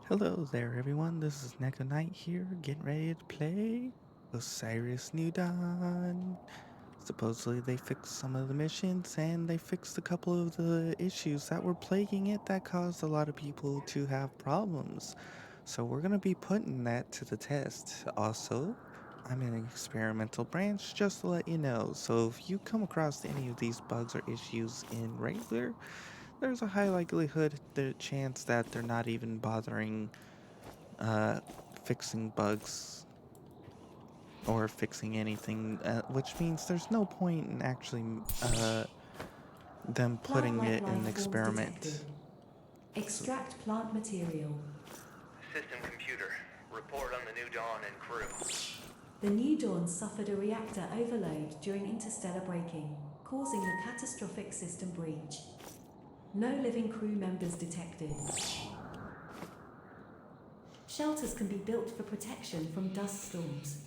Hello there, everyone. This is Neko Knight here, getting ready to play Osiris New Dawn. Supposedly, they fixed some of the missions and they fixed a couple of the issues that were plaguing it that caused a lot of people to have problems. So, we're going to be putting that to the test. Also, I'm in an experimental branch just to let you know. So, if you come across any of these bugs or issues in regular, there's a high likelihood, the chance that they're not even bothering uh, fixing bugs or fixing anything, which means there's no point in actually them putting Plant-like it in an life forms detected. experiment. So, Extract plant material. System computer, report on the New Dawn and crew. The New Dawn suffered a reactor overload during interstellar braking, causing the catastrophic system breach. No living crew members detected. Shelters can be built for protection from dust storms.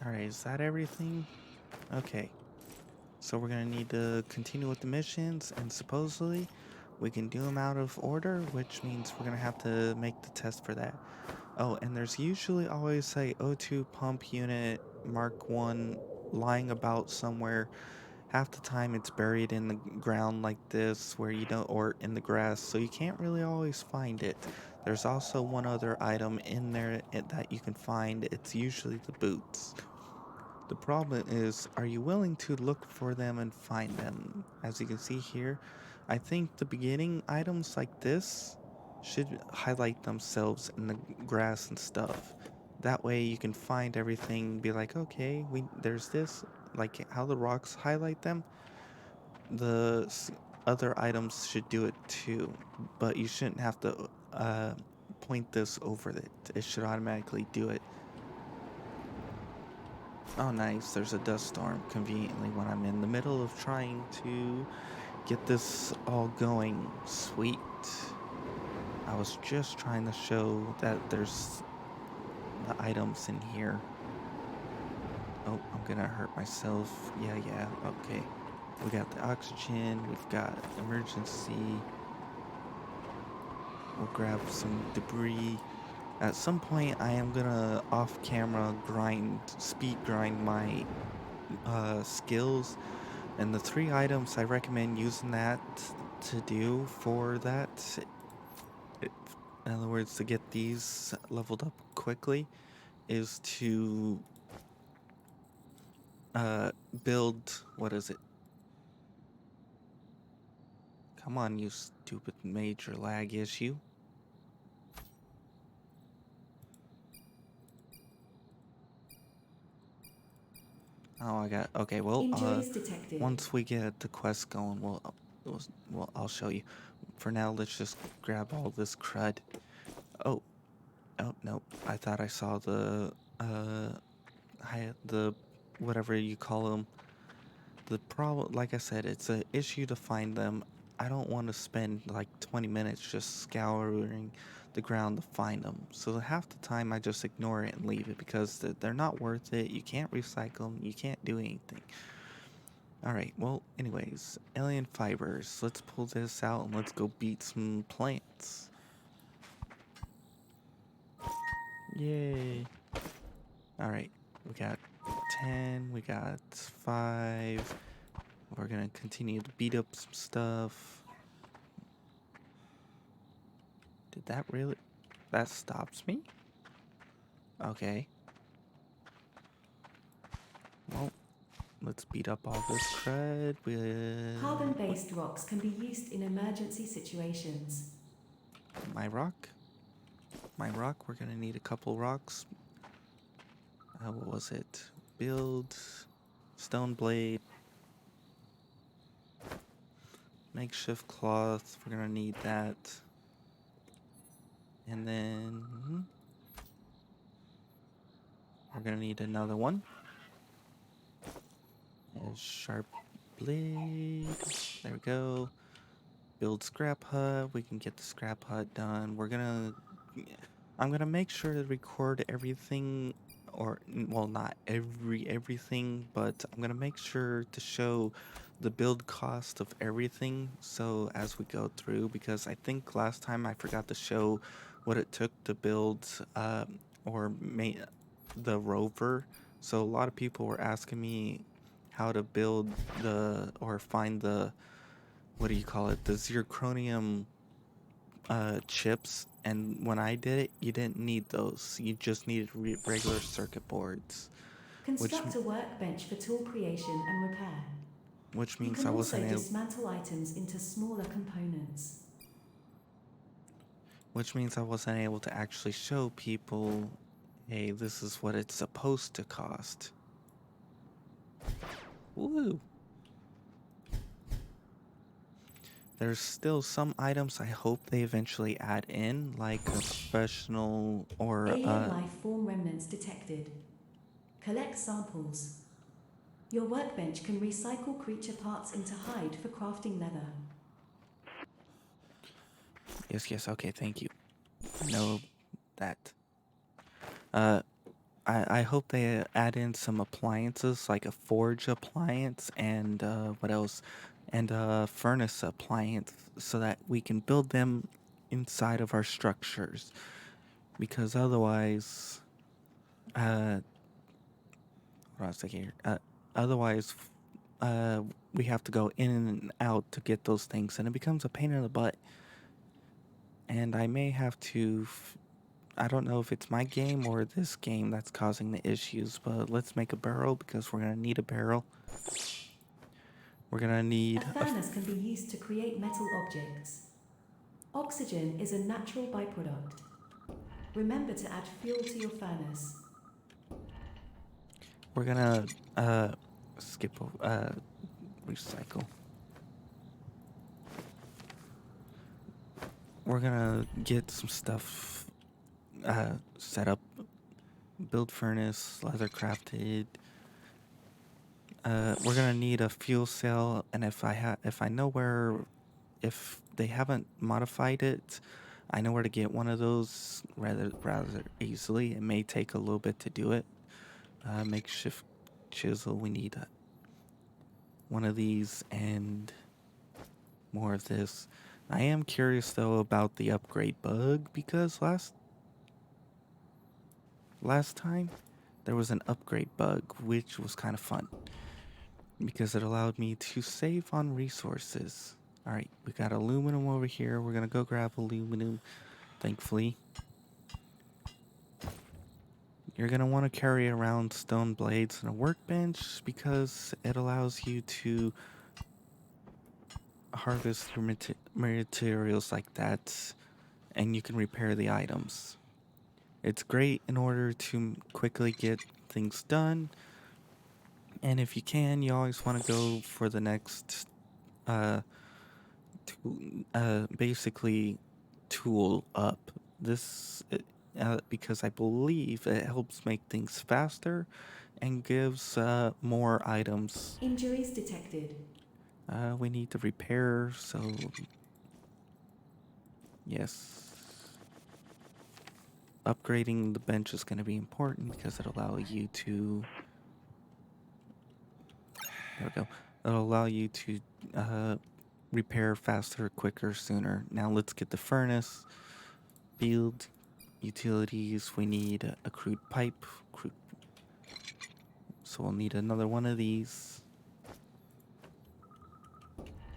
alright, is that everything? Okay, so we're gonna need to continue with the missions, and supposedly we can do them out of order, which means we're gonna have to make the test for that. Oh, and there's usually always a O2 pump unit Mark 1 lying about somewhere. Half the time it's buried in the ground like this where you don't, or in the grass, so you can't really always find it. There's also one other item in there that you can find. It's usually the boots. The problem is, are you willing to look for them and find them? As you can see here, I think the beginning items like this should highlight themselves in the grass and stuff. That way you can find everything, be like, okay, there's this, like how the rocks highlight them. The other items should do it too, but you shouldn't have to point this over it. It should automatically do it. Oh, nice. There's a dust storm conveniently when I'm in the middle of trying to get this all going. Sweet. I was just trying to show that there's the items in here. Oh, I'm gonna hurt myself. Yeah, okay. We got the oxygen, we've got emergency. We'll grab some debris. At some point, I am gonna off camera speed grind my skills. And the three items I recommend using that to do for that, i- in other words, to get these leveled up quickly, is to build, what is it? Come on, you stupid major lag issue. Oh, okay, well, Injuries detected. once we get the quest going, I'll show you. For now, let's just grab all this crud. Oh, oh, no, I thought I saw the whatever you call them. The problem, like I said, it's an issue to find them. I don't want to spend like 20 minutes just scouring the ground to find them. So half the time I just ignore it and leave it because they're not worth it. You can't recycle them. You can't do anything. Alright, well, anyways, alien fibers. Let's pull this out and let's go beat some plants. Yay. Alright, we got 10, we got 5. We're gonna continue to beat up some stuff. Did that really? That stops me? Okay. Well, let's beat up all this crud with Carbon-based rocks can be used in emergency situations. my rock. My rock, we're gonna need a couple rocks. What was it? Build, stone blade, makeshift cloth, we're gonna need that. And then we're gonna need another one. A sharp blade. There we go. Build scrap hut. We can get the scrap hut done. I'm gonna make sure to record everything, or well, not everything, but I'm gonna make sure to show the build cost of everything. So as we go through, because I think last time I forgot to show what it took to build or make the rover. So a lot of people were asking me how to build the or find the, what do you call it, the zirconium chips. And when I did it, you didn't need those. You just needed regular circuit boards, which Construct a workbench for tool creation and repair. which You means can I also wasn't able. dismantle items into smaller components. Which means I wasn't able to actually show people, hey, this is what it's supposed to cost. Woo! There's still some items I hope they eventually add in, like a professional or Alien life form remnants detected. Collect samples. Your workbench can recycle creature parts into hide for crafting leather. yes, okay, thank you. I know that. Uh, I hope they add in some appliances like a forge appliance and what else? And a furnace appliance so that we can build them inside of our structures. Because otherwise, hold on a second here. Otherwise, we have to go in and out to get those things, and it becomes a pain in the butt. And I may have to. I don't know if it's my game or this game that's causing the issues, but let's make a barrel because we're gonna need a barrel. We're gonna A need furnace can be used to create metal objects. Oxygen is a natural byproduct. Remember to add fuel to your furnace. we're gonna skip recycle. We're gonna get some stuff set up. Build furnace, leather crafted. We're gonna need a fuel cell, and if I know where, if they haven't modified it, I know where to get one of those rather easily. It may take a little bit to do it. Makeshift chisel. We need one of these and more of this. I am curious though about the upgrade bug because last time there was an upgrade bug which was kind of fun because it allowed me to save on resources. All right, we got aluminum over here. We're gonna go grab aluminum. Thankfully, you're gonna want to carry around stone blades and a workbench because it allows you to harvest your materials like that, and you can repair the items. It's great in order to quickly get things done, and if you can, you always want to go for the next, uh, basically tool up. Because I believe it helps make things faster and gives more items. Injuries detected. We need to repair, so yes. Upgrading the bench is going to be important because it'll allow you to. There we go. It'll allow you to repair faster, quicker, sooner. Now let's get the furnace. Build utilities. We need a crude pipe. So we'll need another one of these.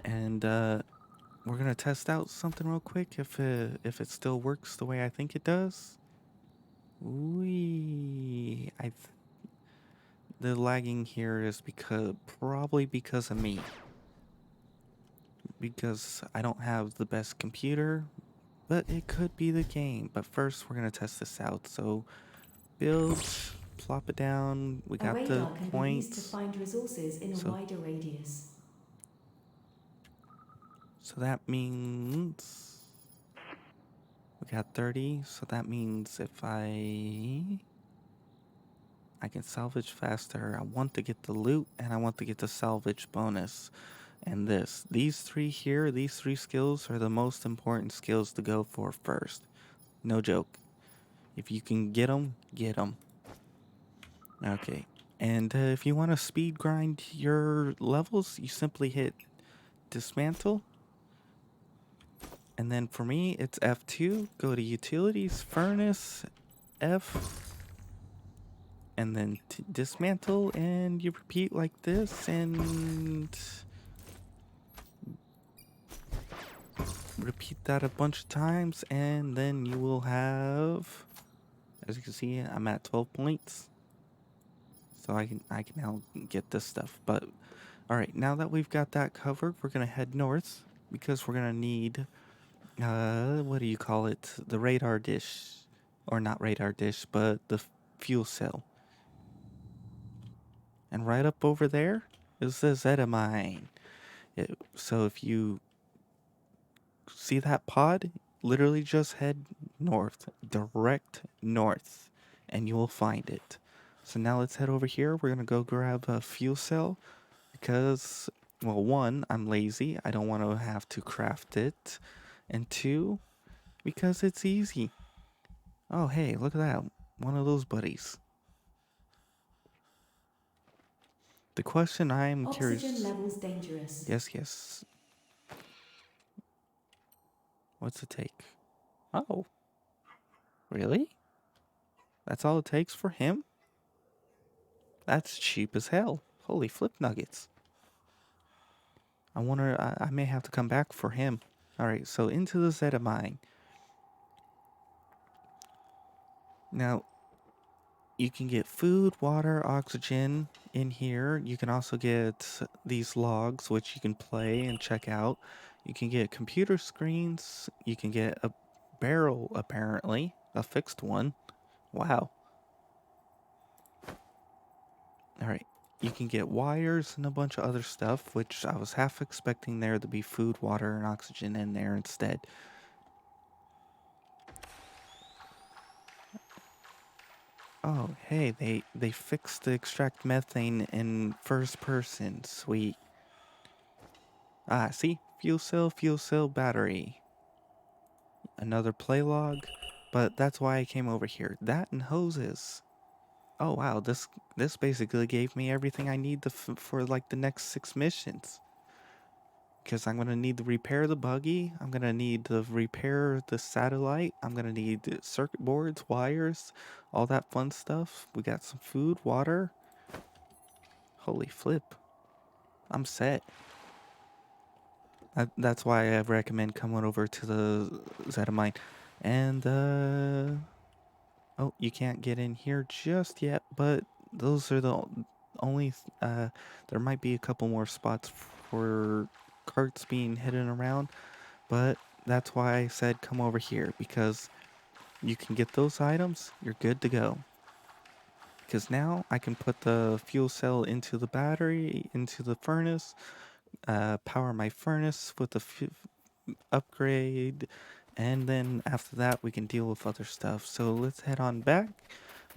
And we're gonna test out something real quick if it still works the way I think it does. The lagging here is probably because of me. Because I don't have the best computer, but it could be the game. But first, we're gonna test this out. So, build, plop it down. We A got the radar can be used to points. find resources in a So- wider radius. So that means we got 30. So that means if I can salvage faster. I want to get the loot and I want to get the salvage bonus. And these three skills are the most important skills to go for first. No joke. If you can get them, get them. Okay. And if you want to speed grind your levels, you simply hit dismantle. And then for me, it's F2. Go to utilities, furnace, F, and then dismantle, and you repeat like this, and repeat that a bunch of times, and then you will have, as you can see, I'm at 12 points. So I can now get this stuff. But all right, now that we've got that covered, we're gonna head north because we're gonna need what do you call it? The radar dish, or not radar dish, but the fuel cell. And right up over there is the Zeta mine. So if you see that pod, literally just head north, direct north, and you will find it. So now let's head over here. We're gonna go grab a fuel cell because, well, one, I'm lazy. I don't want to have to craft it. And two, because it's easy. Oh, hey, look at that. One of those buddies. The question I'm Oxygen curious... levels dangerous. Yes. What's it take? Oh, really? That's all it takes for him? That's cheap as hell. Holy flip nuggets. I wonder, I may have to come back for him. Alright, so into the Zeta mine. Now, you can get food, water, oxygen in here. You can also get these logs, which you can play and check out. You can get computer screens. You can get a barrel, apparently. A fixed one. Wow. Alright. You can get wires and a bunch of other stuff, which I was half expecting there to be food, water, and oxygen in there instead. Oh, hey, they fixed the extract methane in first person. Sweet. Ah, see? Fuel cell, battery. Another play log. But that's why I came over here. That and hoses. Oh, wow, this basically gave me everything I need for like the next 6 missions. Because I'm going to need to repair the buggy. I'm going to need to repair the satellite. I'm going to need circuit boards, wires, all that fun stuff. We got some food, water. Holy flip. I'm set. That's why I recommend coming over to the Zeta mine. And, oh, you can't get in here just yet, but those are the only, there might be a couple more spots for carts being hidden around, but that's why I said come over here, because you can get those items, you're good to go. Because now I can put the fuel cell into the battery, into the furnace, power my furnace with the upgrade, and then after that we can deal with other stuff. So let's head on back.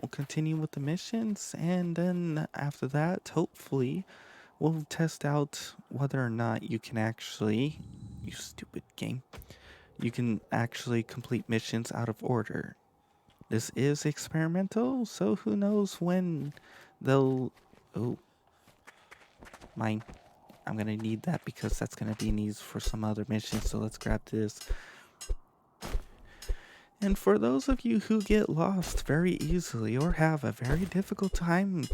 We'll continue with the missions, and then after that, hopefully, we'll test out whether or not you can actually, you stupid game, you can actually complete missions out of order. This is experimental, so who knows when they'll... Oh, mine. I'm gonna need that because that's gonna be needs for some other missions, so let's grab this. And for those of you who get lost very easily or have a very difficult time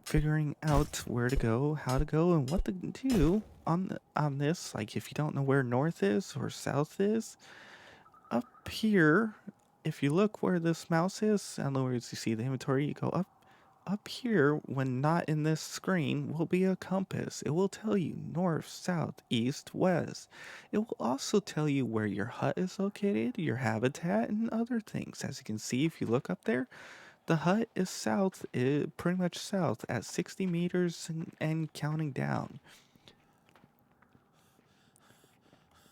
figuring out where to go, how to go, and what to do on this, like if you don't know where north is or south is, up here, if you look where this mouse is, in other words, you see the inventory, you go up here, when not in this screen, will be a compass. It will tell you north, south, east, west. It will also tell you where your hut is located, your habitat, and other things. As you can see, if you look up there, the hut is south, pretty much south, at 60 meters and counting down.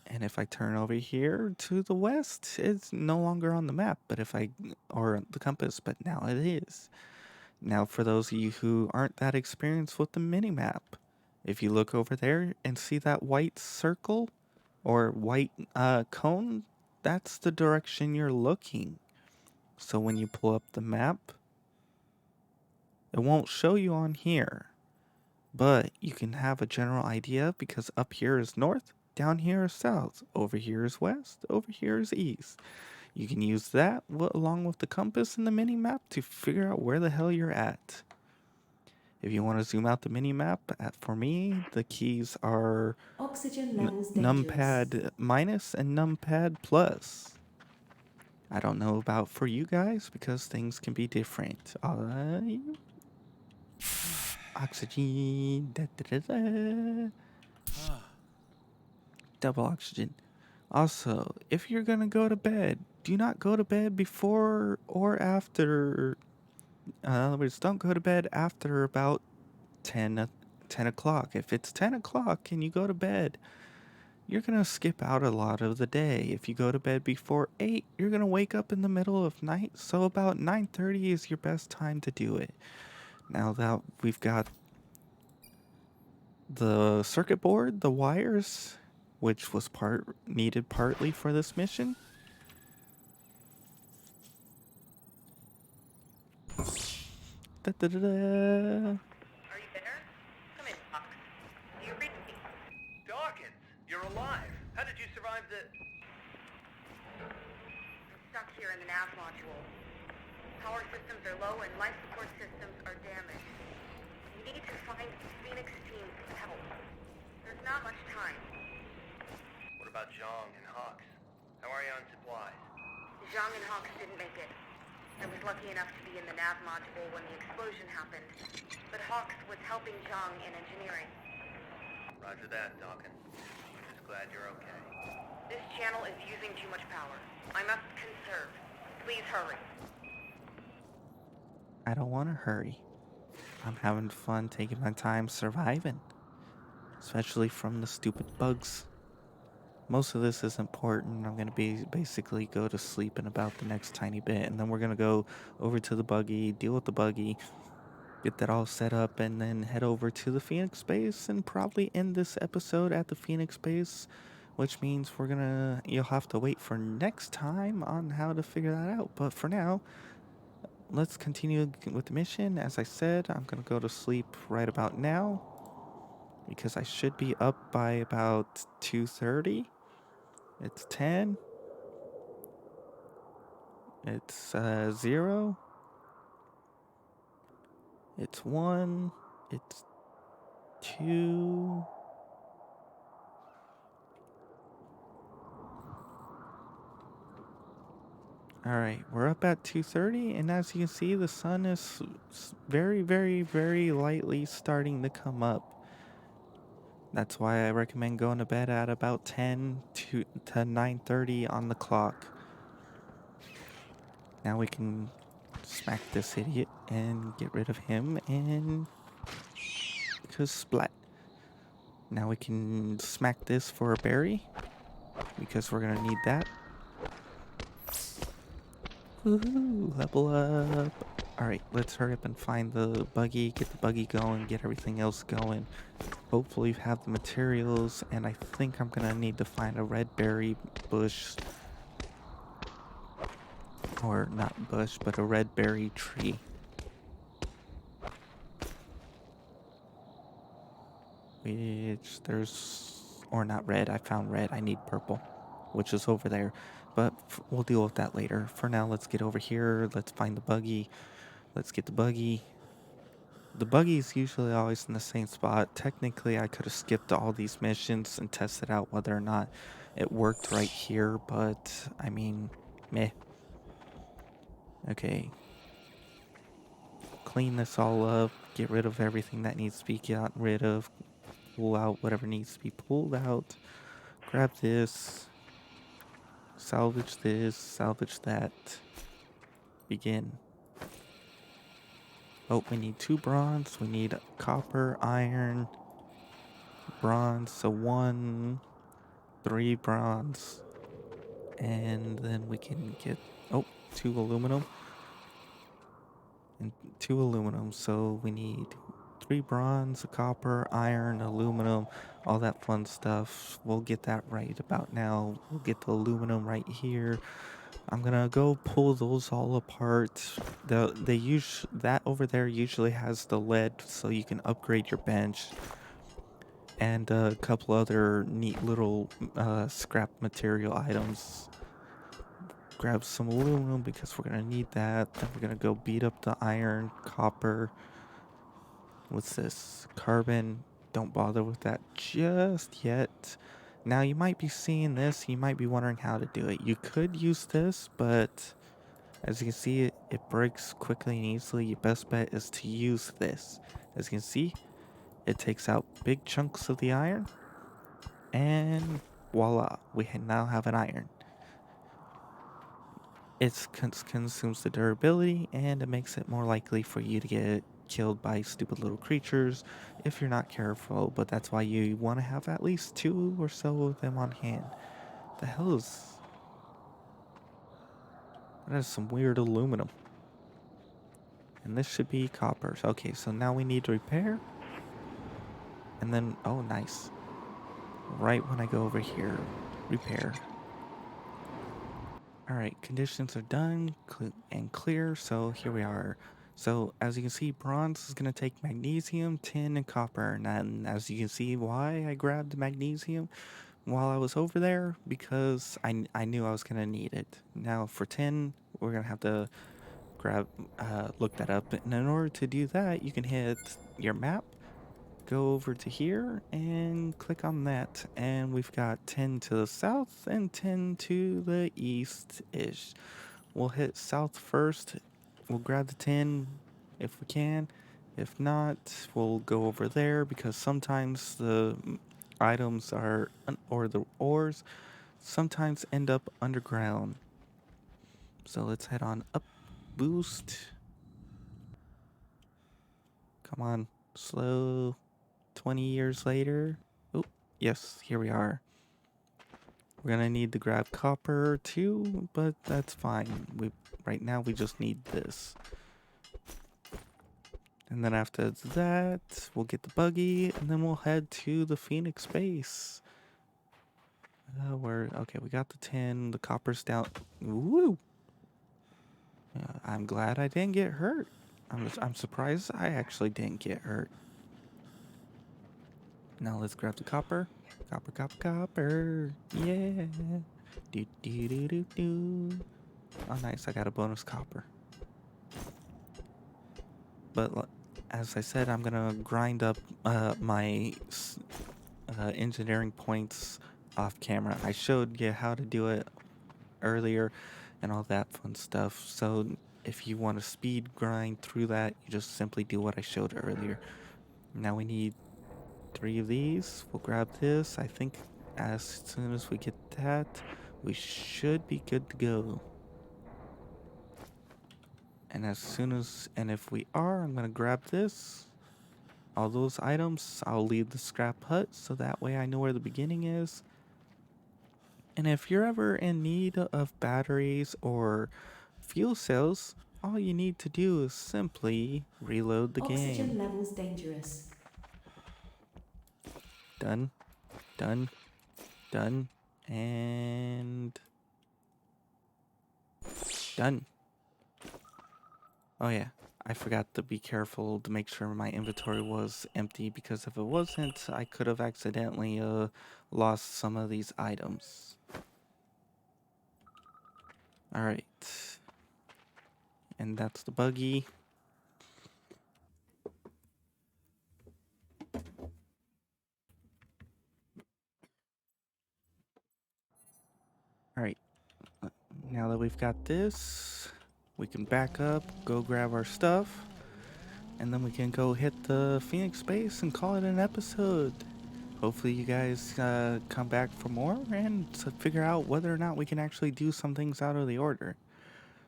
And if I turn over here to the west, it's no longer on the map, but or the compass, but now it is. Now, for those of you who aren't that experienced with the minimap, if you look over there and see that white circle or white cone, that's the direction you're looking. So when you pull up the map, It won't show you on here, but you can have a general idea because up here is north, down here is south, over here is west, over here is east. You can use that along with the compass and the mini map to figure out where the hell you're at. If you want to zoom out the mini map, for me, the keys are Oxygen levels dangerous. numpad minus and numpad plus. I don't know about for you guys because things can be different. Oxygen. Da, da, da, da. Double oxygen. Also, if you're gonna go to bed, do not go to bed before or after. In other words, don't go to bed after about 10 o'clock. If it's 10 o'clock and you go to bed, you're gonna skip out a lot of the day. If you go to bed before 8, you're gonna wake up in the middle of night. So about 9:30 is your best time to do it. Now that we've got the circuit board, the wires, which was needed partly for this mission. Da, da, da, da. Are you there? Come in, Fox. Do you read me? Dawkins, you're alive. How did you survive the... I'm stuck here in the nav module. Power systems are low and life support systems are damaged. We need to find the Phoenix team for help. There's not much time. What about Zhang and Hawks? How are you on supplies? Zhang and Hawks didn't make it. I was lucky enough to be in the nav module when the explosion happened, but Hawks was helping Zhang in engineering. Roger that, Dawkins. I'm just glad you're okay. This channel is using too much power. I must conserve. Please hurry. I don't want to hurry. I'm having fun taking my time surviving, especially from the stupid bugs. Most of this is important. I'm going to basically go to sleep in about the next tiny bit, and then we're going to go over to the buggy, deal with the buggy, get that all set up, and then head over to the Phoenix base and probably end this episode at the Phoenix base, which means you'll have to wait for next time on how to figure that out. But for now, let's continue with the mission. As I said, I'm going to go to sleep right about now because I should be up by about 2:30. It's 10. It's 0. It's 1. It's 2. Alright, we're up at 2:30, and as you can see, the sun is very, very, very lightly starting to come up. That's why I recommend going to bed at about 10 to 9:30 on the clock. Now we can smack this idiot and get rid of him, and because splat. Now we can smack this for a berry because we're gonna need that. Woohoo! Level up. Alright, let's hurry up and find the buggy, get the buggy going, get everything else going. Hopefully we have the materials, and I think I'm gonna need to find a red berry bush. Or not bush, but a red berry tree. Which or not red, I found red, I need purple, which is over there. But we'll deal with that later. For now, let's get over here, let's find the buggy. Let's get the buggy. The buggy is usually always in the same spot. Technically, I could have skipped all these missions and tested out whether or not it worked right here, but I mean, meh. Okay. Clean this all up. Get rid of everything that needs to be gotten rid of. Pull out whatever needs to be pulled out. Grab this. Salvage this. Salvage that. Begin. Oh, we need 2 bronze. We need copper, iron, bronze. So 1, 3 bronze. And then we can get, 2 aluminum. And 2 aluminum. So we need 3 bronze, copper, iron, aluminum, all that fun stuff. We'll get that right about now. We'll get the aluminum right here. I'm gonna go pull those all apart. That over there usually has the lead, so you can upgrade your bench, and a couple other neat little scrap material items. Grab some aluminum because we're gonna need that. Then we're gonna go beat up the iron, copper. What's this? Carbon. Don't bother with that just yet. Now you might be seeing this, you might be wondering how to do it. You could use this, but as you can see, it breaks quickly and easily. Your best bet is to use this. As you can see, it takes out big chunks of the iron, and voila, we now have an iron. It consumes the durability, and it makes it more likely for you to get killed by stupid little creatures if you're not careful, but that's why you want to have at least 2 or so of them on hand. The hell is... That is some weird aluminum. And this should be copper. Okay, so now we need to repair. And then, oh nice. Right when I go over here, repair. Alright, conditions are done and clear, so here we are. So as you can see, bronze is going to take magnesium, tin, and copper. And as you can see why I grabbed the magnesium while I was over there, because I knew I was going to need it. Now for tin, we're going to have to look that up. And in order to do that, you can hit your map, go over to here and click on that, and we've got 10 to the south and 10 to the east-ish. We'll hit south first. We'll grab the 10 if we can. If not, we'll go over there because sometimes the items or the ores sometimes end up underground. So let's head on up. Boost. Come on, slow. 20 years later. Oh, yes, here we are. We're gonna need to grab copper too, but that's fine. Right now we just need this. And then after that, we'll get the buggy, and then we'll head to the Phoenix base. Okay, we got the tin, the copper's down. Woo! I'm glad I didn't get hurt. I'm surprised I actually didn't get hurt. Now let's grab the copper. Copper, copper, copper. Yeah. Do, do, do, do, do. Oh, nice. I got a bonus copper. But as I said, I'm going to grind up my engineering points off camera. I showed you how to do it earlier and all that fun stuff. So if you want to speed grind through that, you just simply do what I showed earlier. Now we need 3 of these. We'll grab this. I think as soon as we get that, we should be good to go. And if we are, I'm gonna grab this. All those items, I'll leave the scrap hut so that way I know where the beginning is. And if you're ever in need of batteries or fuel cells, all you need to do is simply reload the Oxygen game. levels dangerous. Done, done, done, and done. Oh yeah, I forgot to be careful to make sure my inventory was empty, because if it wasn't, I could have accidentally lost some of these items. Alright. And that's the buggy. Alright. Now that we've got this, we can back up, go grab our stuff, and then we can go hit the Phoenix base and call it an episode. Hopefully you guys come back for more and to figure out whether or not we can actually do some things out of the order.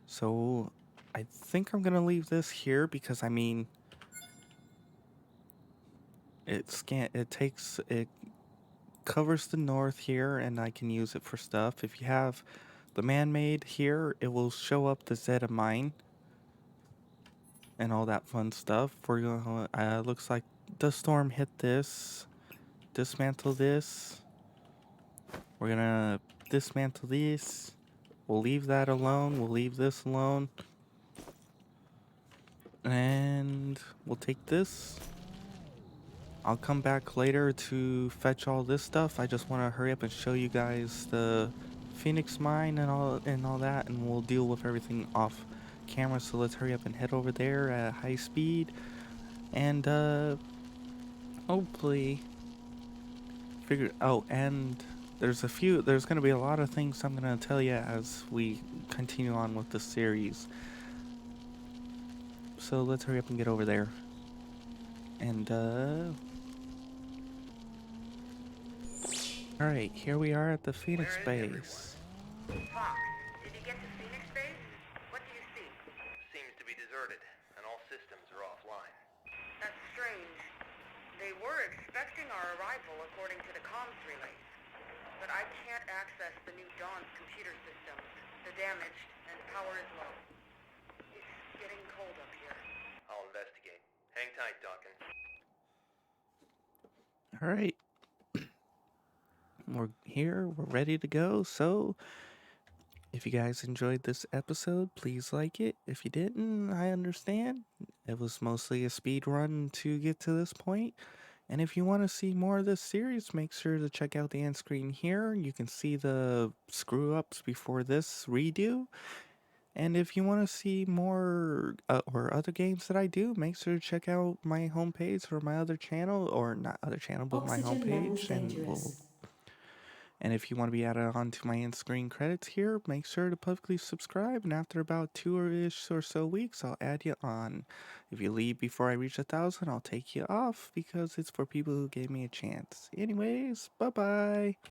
So I think I'm gonna leave this here because I mean it covers the north here and I can use it for stuff. If you have the man-made here, it will show up the Zeta mine and all that fun stuff. We're gonna looks like the storm hit this. Dismantle this. We're gonna dismantle this. we'll leave that alone. We'll leave this alone. And we'll take this. I'll come back later to fetch all this stuff. I just want to hurry up and show you guys the Phoenix mine and all that, and we'll deal with everything off camera. So let's hurry up and head over there at high speed, and hopefully figure. Oh, and there's gonna be a lot of things I'm gonna tell you as we continue on with the series. So let's hurry up and get over there, and Alright, here we are at the Phoenix Where is base. Fox, did you get to Phoenix Base? What do you see? Seems to be deserted, and all systems are offline. That's strange. They were expecting our arrival according to the comms relays. But I can't access the New Dawn's computer systems. They're damaged, and power is low. It's getting cold up here. I'll investigate. Hang tight, Dawkins. Alright, we're here, we're ready to go. So, if you guys enjoyed this episode, please like it. If you didn't, I understand. It was mostly a speed run to get to this point. And if you want to see more of this series, make sure to check out the end screen here. You can see the screw ups before this redo. And if you want to see more or other games that I do, make sure to check out my homepage for my other channel, or not other channel, but my Oxygen levels homepage. dangerous. And if you want to be added on to my end screen credits here, make sure to publicly subscribe. And after about 2-ish or so weeks, I'll add you on. If you leave before I reach 1,000, I'll take you off because it's for people who gave me a chance. Anyways, bye bye.